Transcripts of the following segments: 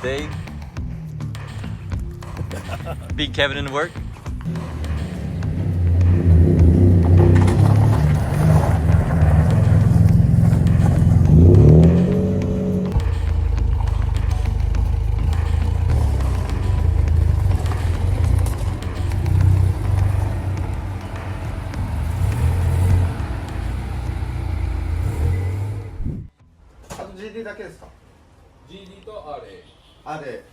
today. Beat Kevin into work. GD だけですか GD と RA。あれ、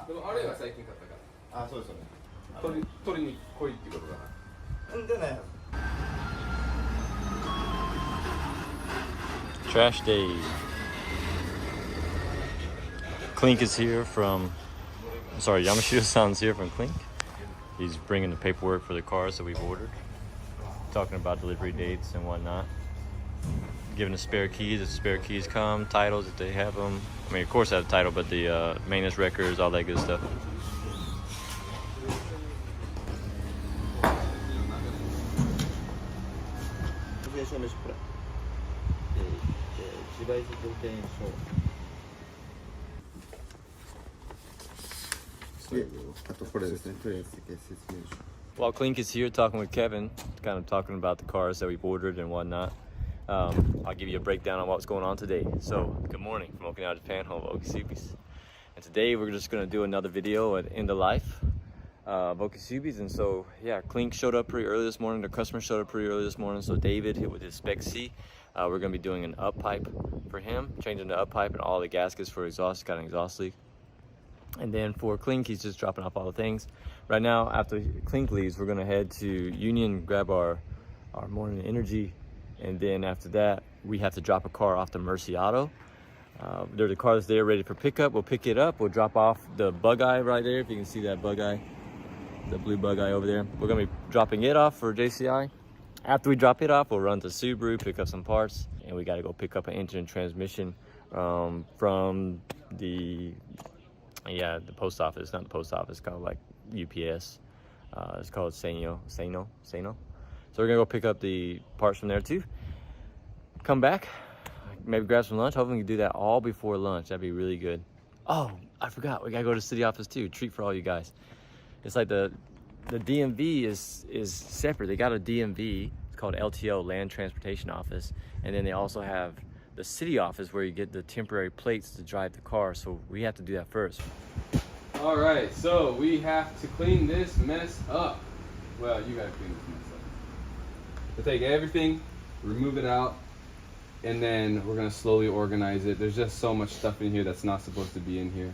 でも RA は最近買ったから。そうですよね。取りに来いってことかな。でね。 Trash day. Clink is here from, sorry, Yamashita-san's here from Clink. He's bringing the paperwork for the cars that we've ordered. Talking about delivery dates and whatnot. Giving the spare keys if the spare keys come, titles if they have them. I mean, of course, they have the title, but the maintenance records, all that good stuff. While Clink is here talking with Kevin, kind of talking about the cars that we've ordered and whatnot, I'll give you a breakdown on what's going on today. So, good morning from Okinawa, Japan, home of OkiSubies. And today we're just going to do another video at End of Life of OkiSubies. And so, yeah, Clink showed up pretty early this morning. The customer showed up pretty early this morning. So David hit with his Spec C. We're going to be doing an up pipe for him, changing the up pipe and all the gaskets for exhaust. Got an exhaust leak. And then for Clink, he's just dropping off all the things. Right now, after Clink leaves, we're going to head to Union, grab our morning energy. And then after that, we have to drop a car off to Mercy Auto. There's a car that's there ready for pickup. We'll pick it up. We'll drop off the bug eye right there. If you can see that bug eye, the blue bug eye over there. We're going to be dropping it off for JCI. After we drop it off, we'll run to Subaru, pick up some parts. And we got to go pick up an engine and transmission from the post office. Not the post office. It's called like UPS. It's called Seino. So we're gonna go pick up the parts from there too. Come back, maybe grab some lunch. Hopefully we can do that all before lunch. That'd be really good. Oh, I forgot. We gotta go to the city office too. Treat for all you guys. It's like the DMV is separate. They got a DMV. It's called LTO, Land Transportation Office, and then they also have the city office where you get the temporary plates to drive the car. So we have to do that first. All right, so we have to clean this mess up. Well, you gotta clean this mess up. We'll take everything, remove it out, and then we're gonna slowly organize it. There's just so much stuff in here that's not supposed to be in here.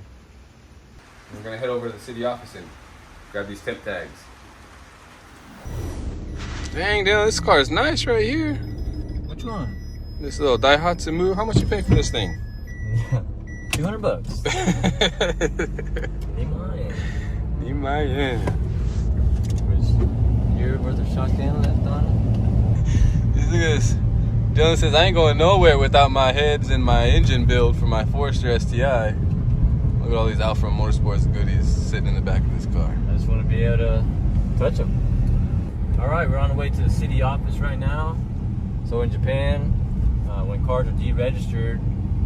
We're gonna head over to the city office and grab these temp tags. Dang, Dylan, this car is nice right here. Which one? This little Daihatsu Move. How much you pay for this thing? $200. $200. Year worth of shotgun left on it. Look at this. Dylan says I ain't going nowhere without my heads and my engine build for my Forester STI. Look at all these Alfa Motorsports goodies sitting in the back of this car. I just want to be able to touch them. All right, we're on the way to the city office right now. So in Japan, when cars are deregistered,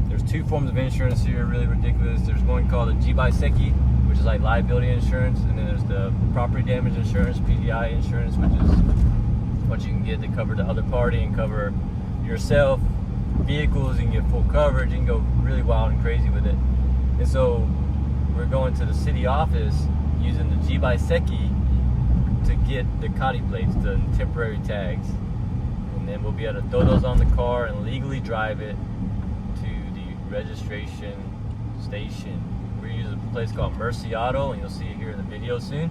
there's two forms of insurance here, really ridiculous. There's one called a Jibaiseki, which is like liability insurance, and then there's the property damage insurance, PDI insurance, which is what you can get to cover the other party and cover yourself, vehicles. You can get full coverage. You can go really wild and crazy with it. And so we're going to the city office using the Jibaiseki to get the Kati plates, the temporary tags, and then we'll be able to throw those on the car and legally drive it to the registration station. We're using a place called Mercy Auto, and you'll see it here in the video soon.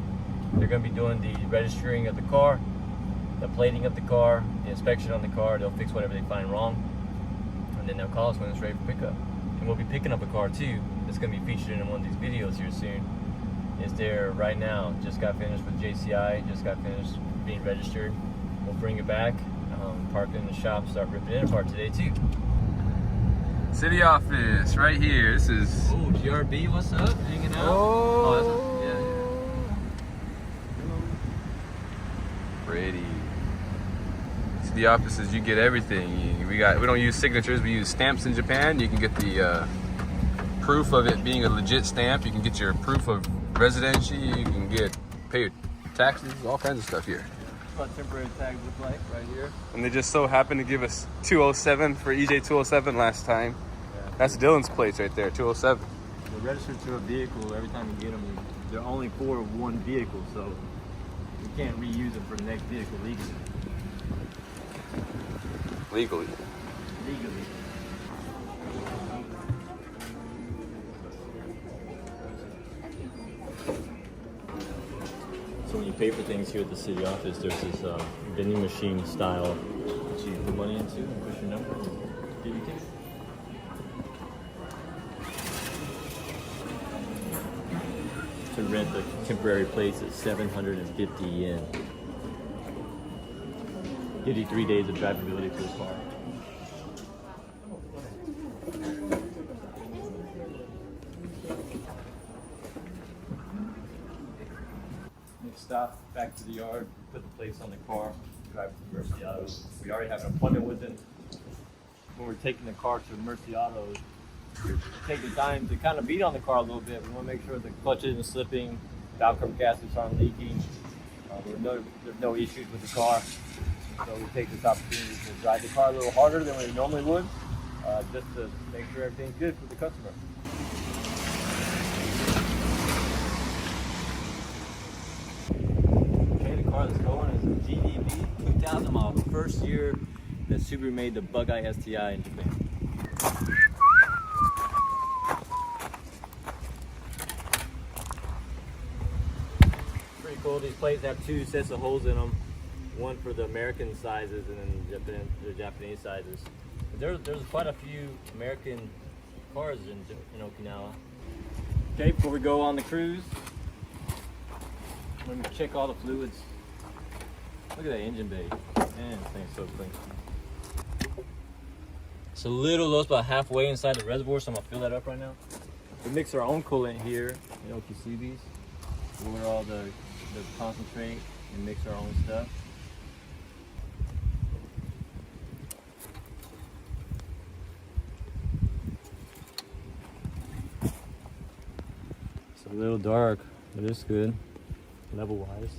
They're going to be doing the registering of the car, the plating of the car, the inspection on the car. They'll fix whatever they find wrong, and then they'll call us when it's ready for pickup. And we'll be picking up a car too that's going to be featured in one of these videos here soon. It's there right now. Just got finished with JCI, just got finished being registered. We'll bring it back, park it in the shop, start ripping it apart today too. City office right here. This is. Oh, GRB, what's up? Hanging out? Oh, that's pretty. City offices, you get everything. We don't use signatures. We use stamps in Japan. You can get the proof of it being a legit stamp. You can get your proof of residency. You can pay your taxes, all kinds of stuff here. What temporary tags look like right here. And they just so happened to give us 207 for EJ 207 last time. Yeah. That's Dylan's plates right there, 207. They're registered to a vehicle. Every time you get them, they're only for one vehicle, so you can't reuse them for the next vehicle legally. Legally. Legally. So when you pay for things here at the city office, there's this vending machine style that you put money into and push your number and get your ticket. To rent the temporary plates at 750 yen. Gives you 3 days of drivability for the car. Next stop, back to the yard, put the plates on the car, drive to Mercy Autos. We already have an appointment with them. When we're taking the car to Mercy Autos, take the time to kind of beat on the car a little bit. We want to make sure the clutch isn't slipping, valve cover gaskets aren't leaking. There's no issues with the car. So we take this opportunity to drive the car a little harder than we normally would, just to make sure everything's good for the customer. Okay, the car that's going is a JDM 2000 model, first year that Subaru made the Bug-Eye STI in Japan. Pretty cool. These plates have 2 sets of holes in them. One for the American sizes and then the Japanese sizes. There's quite a few American cars in Okinawa. Okay, before we go on the cruise, let me check all the fluids. Look at that engine bay. Man, this thing's so clean. It's a little low, it's about halfway inside the reservoir, so I'm gonna fill that up right now. We mix our own coolant here at OkiSubies. We order all the concentrate and mix our own stuff. It's a little dark, but it's good, level-wise.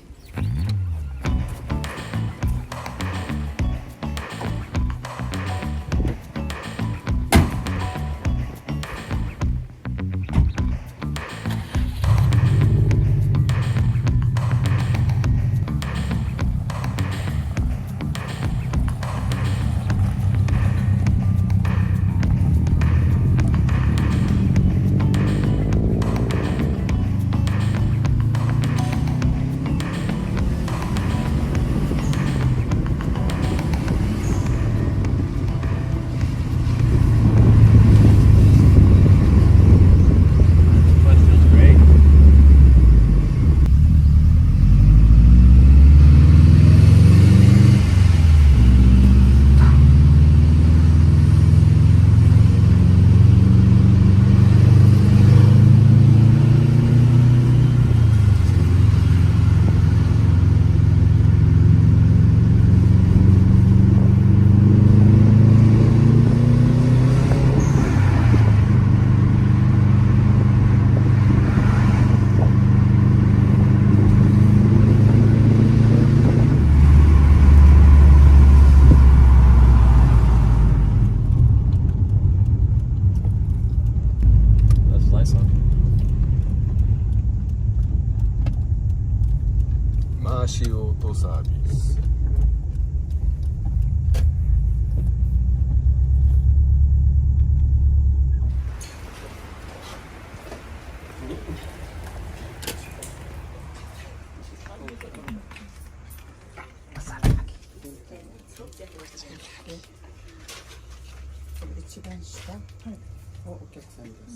OkiSubies.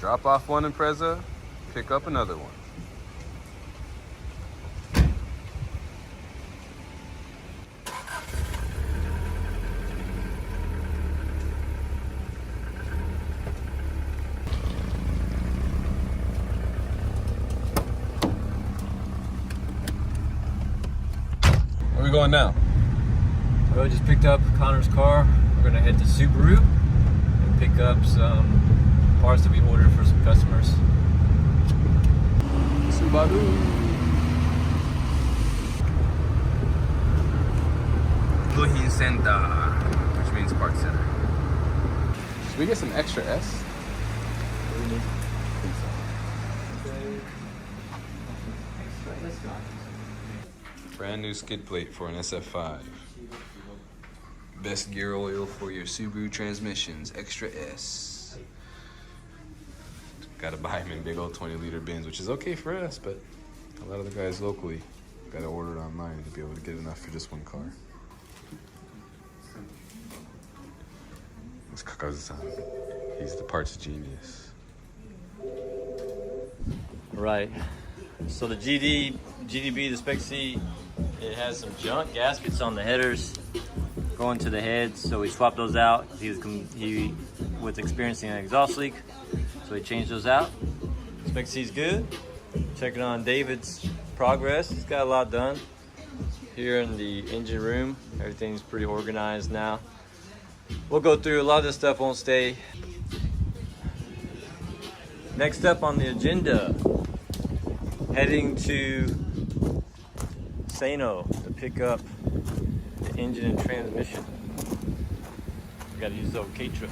Drop off one Impreza, pick up another one. we going now? Well, we just picked up Connor's car. We're gonna head to Subaru and pick up some parts that we ordered for some customers. Subaru. Buhin Center, which means parts center. Should we get some extra S? Brand new skid plate for an SF5. Best gear oil for your Subaru transmissions, extra S. Gotta buy them in big old 20-liter bins, which is okay for us, but a lot of the guys locally gotta order it online to be able to get enough for just one car. It's Kakazu-san. He's the parts genius. Right. So the GDB, the Spec C, it has some junk gaskets on the headers going to the heads, so we swapped those out. He was experiencing an exhaust leak, so we changed those out. Spec C's good. Checking on David's progress. He's got a lot done here in the engine room. Everything's pretty organized now. We'll go through a lot of this stuff, won't stay. Next up on the agenda, heading to Seino to pick up the engine and transmission. We gotta use the OK truck.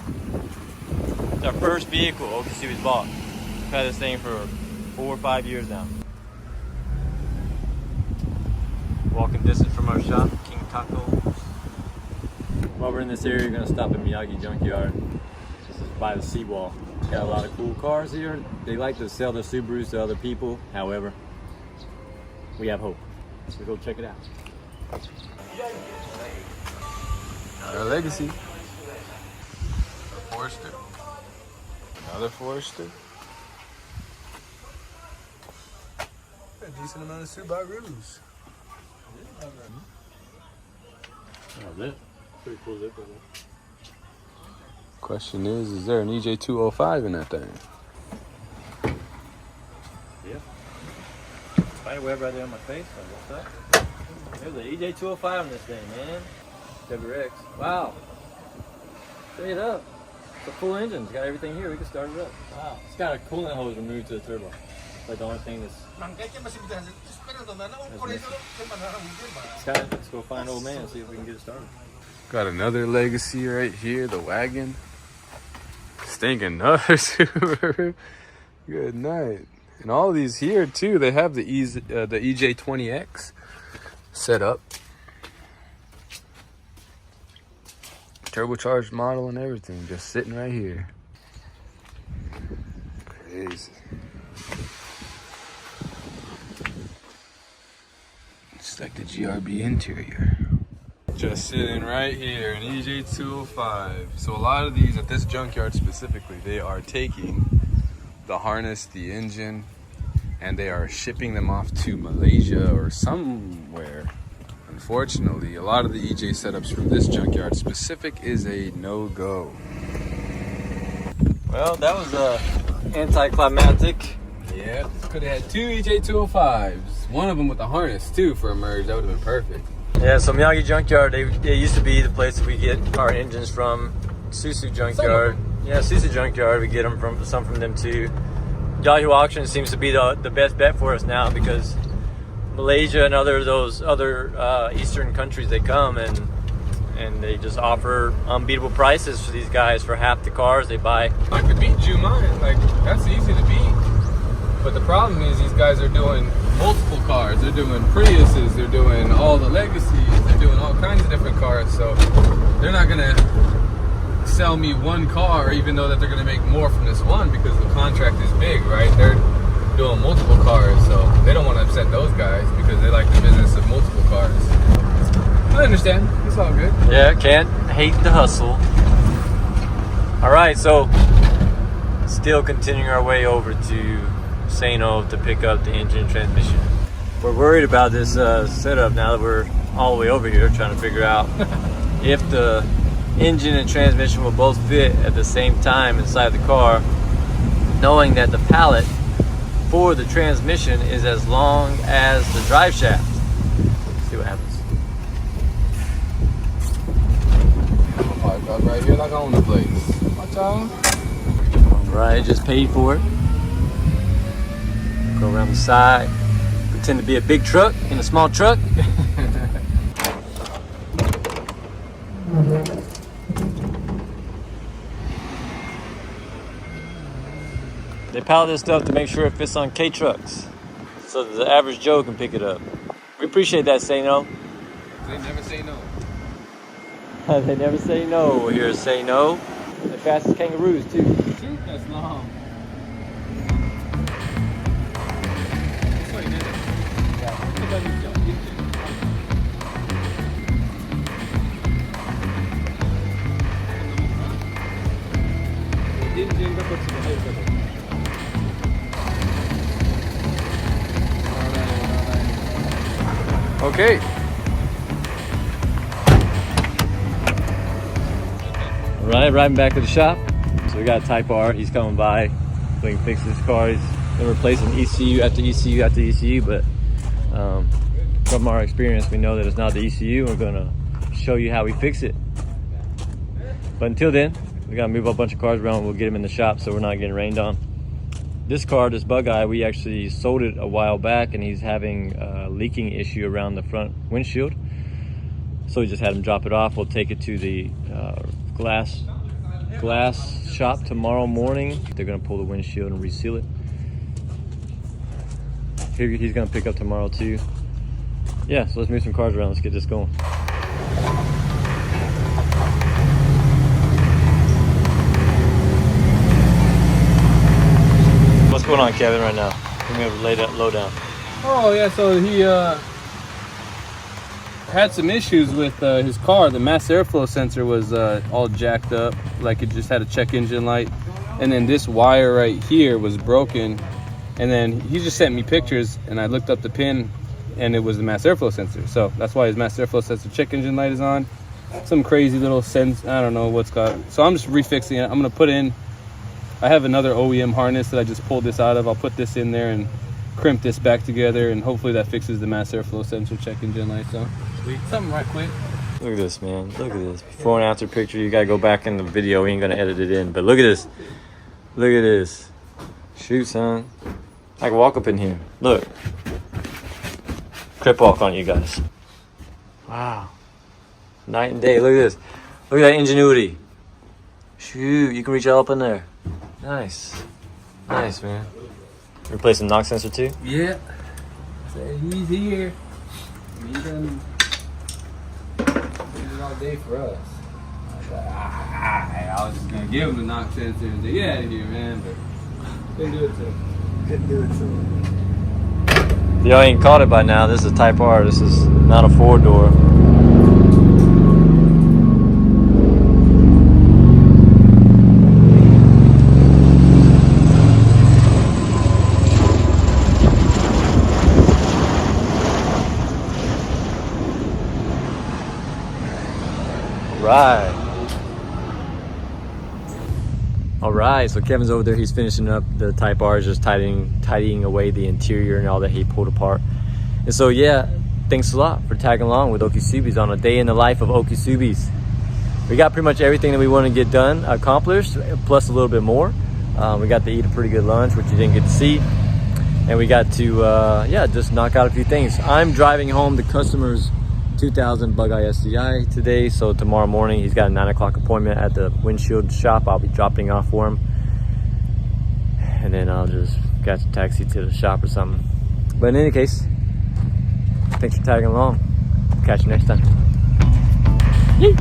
It's our first vehicle OkiSubies bought. We've had this thing for 4 or 5 years now. Walking distance from our shop, King Taco. While we're in this area, we're gonna stop at Miyagi junkyard. This is by the seawall. Got a lot of cool cars here. They like to sell their Subarus to other people. However, we have hope. So go check it out. Our legacy. A Forester. Another Forester. A decent amount of Subarus. That's it. Pretty cool zip over there. Question is there an EJ205 in that thing? Yeah. Spider web right there on my face. What's that? There's an EJ205 on this thing, man. WX. Wow. Straight up. It's a full engine. It's got everything here. We can start it up. Wow. It's got a coolant hose removed to the turbo. Like the only thing that's missing. Let's go find old man and see if we can get it started. Got another legacy right here, the wagon. Stinking another Subaru. Good night. And all of these here too, they have the EJ20X set up. Turbocharged model and everything, just sitting right here. Crazy. It's like the GRB interior. Just sitting right here, an EJ205. So a lot of these at this junkyard specifically, they are taking the harness, the engine, and they are shipping them off to Malaysia or somewhere. Unfortunately, a lot of the EJ setups from this junkyard specific is a no-go. Well, that was anticlimactic. Yeah, could have had 2 EJ205s. One of them with the harness too for a merge. That would have been perfect. Yeah, so Miyagi Junkyard, they used to be the place that we get our engines from. Susu Junkyard. Yeah, Susu Junkyard, we get them from them too. Yahoo Auction seems to be the best bet for us now because Malaysia and other Eastern countries, they come and they just offer unbeatable prices for these guys for half the cars they buy. I could beat Juman, like that's easy to beat. But the problem is these guys are doing multiple cars. They're doing Priuses, they're doing all the Legacies, they're doing all kinds of different cars. So they're not gonna sell me one car, even though that they're gonna make more from this one because the contract is big, right? They're doing multiple cars, so they don't want to upset those guys because they like the business of multiple cars. I understand. It's all good. Yeah, can't hate the hustle. All right, so still continuing our way over to Seino to pick up the engine and transmission. We're worried about this setup now that we're all the way over here trying to figure out if the engine and transmission will both fit at the same time inside the car, knowing that the pallet for the transmission is as long as the drive shaft. Let's see what happens. Stop right here like I own the place. Watch out. Right, just paid for it. Go around the side. Pretend to be a big truck in a small truck. They pallet this stuff to make sure it fits on K trucks, so that the average Joe can pick it up. We appreciate that, Seino. They never say no. They never say no. Here is Seino. The fastest kangaroos too. That's long. Okay. Right, riding back to the shop. So we got Type R. He's coming by so he can fix his car. He's been replacing ECU after ECU after ECU, but from our experience, we know that it's not the ECU. We're gonna show you how we fix it. But until then, we gotta move a bunch of cars around. We'll get them in the shop so we're not getting rained on. This car, this Bug Eye, we actually sold it a while back, and he's having a leaking issue around the front windshield. So we just had him drop it off. We'll take it to the glass shop tomorrow morning. They're gonna pull the windshield and reseal it. He's gonna pick up tomorrow too. Yeah, so let's move some cars around. Let's get this going. What's going on, Kevin, right now? Give me a lowdown. Oh yeah, so he had some issues with his car. The mass airflow sensor was all jacked up, like it just had a check engine light. And then this wire right here was broken. And then he just sent me pictures, and I looked up the pin, and it was the mass airflow sensor. So that's why his mass airflow sensor check engine light is on. Some crazy little sense, I don't know what's got. So I'm just refixing it. I'm gonna put in, I have another OEM harness that I just pulled this out of. I'll put this in there and crimp this back together, and hopefully that fixes the mass airflow sensor check engine light. So sweet, something right quick. Look at this, man. Look at this. Before and after picture. You gotta go back in the video. We ain't gonna edit it in, but look at this. Look at this. Shoot, son. I can walk up in here. Look. Crip walk on you guys. Wow. Night and day. Look at this. Look at that ingenuity. Shoot, you can reach all up in there. Nice. Nice, man. Replacing knock sensor too? Yeah. So he's here. He done did it all day for us. I was just gonna give him the knock sensor and say, get out of here, man, but couldn't do it to him. Couldn't do it to him. If y'all ain't caught it by now, this is Type R. This is not a 4-door. All right, so Kevin's over there. He's finishing up the Type R, just tidying away the interior and all that he pulled apart. And so, yeah, thanks a lot for tagging along with OkiSubies on a day in the life of OkiSubies. We got pretty much everything that we want to get done, accomplished, plus a little bit more. We got to eat a pretty good lunch, which you didn't get to see. And we got to, yeah, just knock out a few things. I'm driving home the customer's 2000 Bug Eye SCI today, so tomorrow morning he's got a 9 o'clock appointment at the windshield shop. I'll be dropping off for him, and then I'll just catch a taxi to the shop or something. But in any case, thanks for tagging along. Catch you next time. Yee.